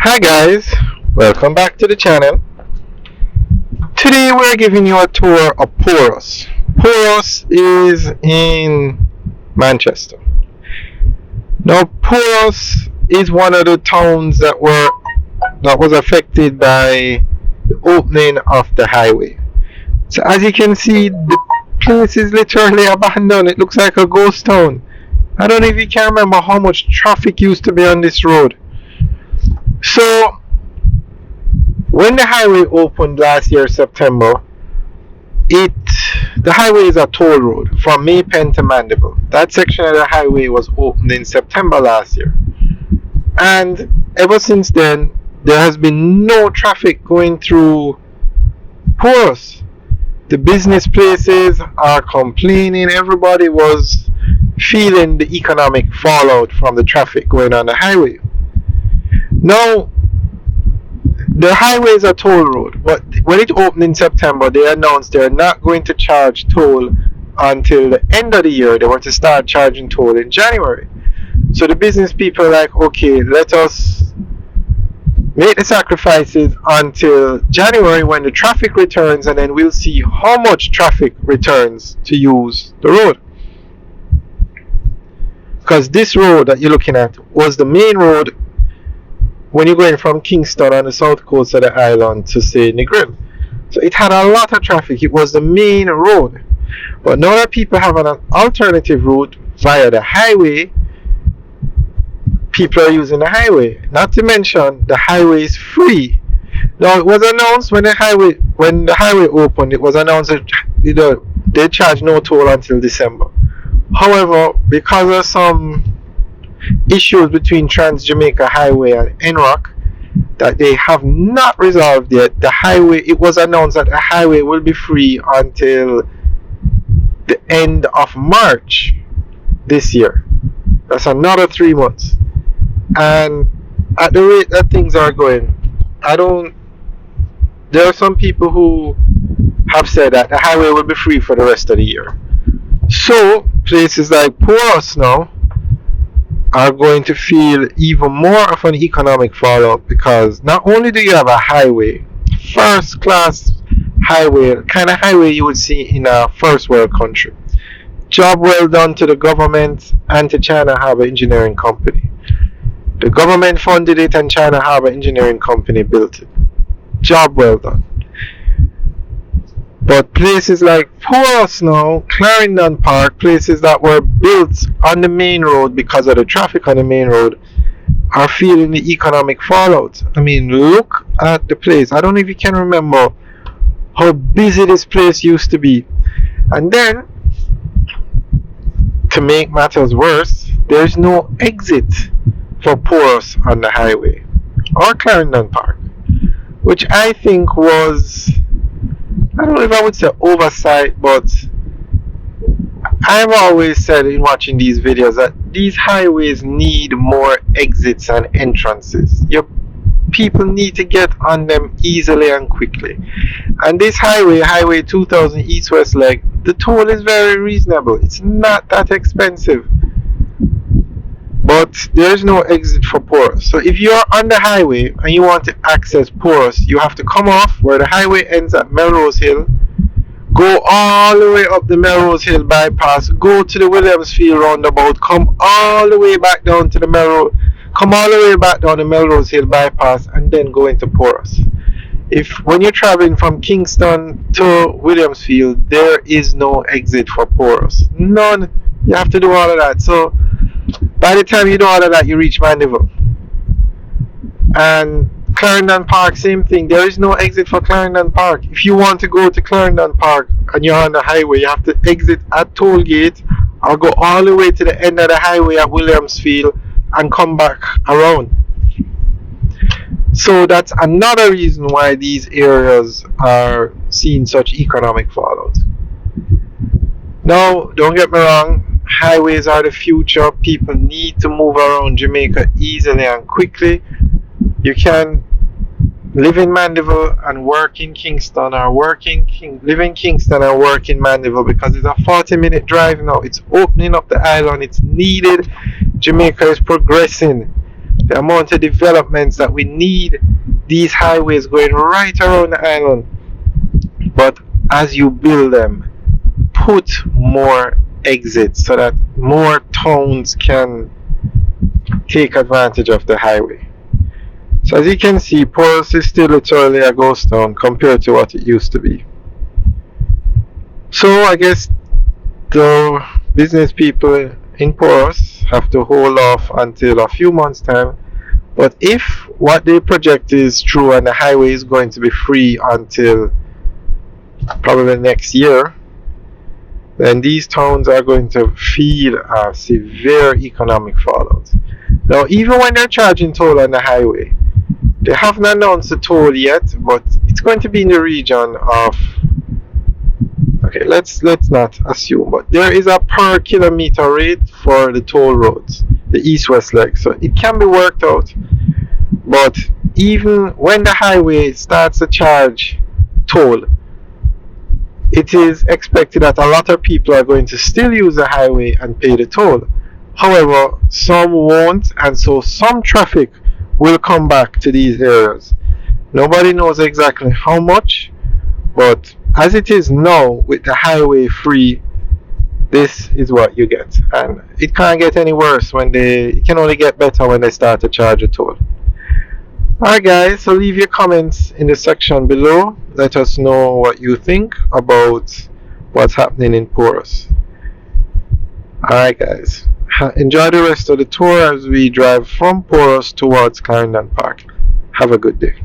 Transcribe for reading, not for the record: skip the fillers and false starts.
Hi guys, welcome back to the channel. Today we're giving you a tour of Porus. Porus is in Manchester. Now Porus is one of the towns that was affected by the opening of the highway. So as you can see, the place is literally abandoned. It looks like a ghost town. I don't know if you can remember how much traffic used to be on this road. So when the highway opened last year, September, the highway is a toll road from Maypen to Mandeville. That section of the highway was opened in September last year. And ever since then, there has been no traffic going through Porus. The business places are complaining. Everybody was feeling the economic fallout from the traffic going on the highway. Now, the highway is a toll road, but when it opened in September, they announced they're not going to charge toll until the end of the year. They want to start charging toll in January. So the business people are like, okay, let us make the sacrifices until January when the traffic returns, and then we'll see how much traffic returns to use the road. Because this road that you're looking at was the main road when you're going from Kingston on the south coast of the island to say Negril. So it had a lot of traffic. It was the main road. But now that people have an alternative route via the highway, people are using the highway. Not to mention the highway is free. Now it was announced when the highway opened, it was announced that they charge no toll until December. However, because of some issues between Trans Jamaica Highway and NROC that they have not resolved yet, it was announced that the highway will be free until the end of March this year. That's another 3 months. And at the rate that things are going, there are some people who have said that the highway will be free for the rest of the year. So places like Porus now are going to feel even more of an economic fallout, because not only do you have a highway, first class highway, kind of highway you would see in a first world country. Job well done to the government and to China Harbour Engineering Company. The government funded it and China Harbour Engineering Company built it. Job well done. But places like Porus now, Clarendon Park, places that were built on the main road because of the traffic on the main road, are feeling the economic fallout. I mean, look at the place. I don't know if you can remember how busy this place used to be. And then, to make matters worse, there's no exit for Porus on the highway or Clarendon Park, which I think was, I don't know if I would say oversight, but I've always said in watching these videos that these highways need more exits and entrances. People need to get on them easily and quickly. And this Highway 2000 East-West leg, the toll is very reasonable. It's not that expensive. But there is no exit for Porus. So if you're on the highway and you want to access Porus, you have to come off where the highway ends at Melrose Hill, go all the way up the Melrose Hill bypass, go to the Williamsfield roundabout, come all the way back down to the Melrose Hill bypass, and then go into Porus. When you're traveling from Kingston to Williamsfield, there is no exit for Porus. None. You have to do all of that. So by the time you do all of that, you reach Mandeville. And Clarendon Park, same thing. There is no exit for Clarendon Park. If you want to go to Clarendon Park and you're on the highway, you have to exit at Tollgate or go all the way to the end of the highway at Williamsfield and come back around. So that's another reason why these areas are seeing such economic fallout. Now, don't get me wrong, highways are the future. People need to move around Jamaica easily and quickly. You can live in Mandeville and work in Kingston, or live in Kingston and work in Mandeville, because it's a 40-minute drive now. It's opening up the island. It's needed. Jamaica is progressing. the amount of developments that we need these highways going right around the island. But as you build them, put more exits so that more towns can take advantage of the highway. So as you can see, Porus is still literally a ghost town compared to what it used to be. So I guess the business people in Porus have to hold off until a few months' time. But if what they project is true and the highway is going to be free until probably next year, then these towns are going to feel a severe economic fallout. Now, even when they're charging toll on the highway, they haven't announced the toll yet, but it's going to be in the region of, okay, let's not assume, but there is a per kilometer rate for the toll roads, the east-west leg, so it can be worked out. But even when the highway starts to charge toll, it is expected that a lot of people are going to still use the highway and pay the toll. However, some won't, and so some traffic will come back to these areas. Nobody knows exactly how much, but as it is now with the highway free, this is what you get. And it can't get any worse it can only get better when they start to charge a toll. Alright guys, so leave your comments in the section below. Let us know what you think about what's happening in Porus. Alright guys, enjoy the rest of the tour as we drive from Porus towards Clarendon Park. Have a good day.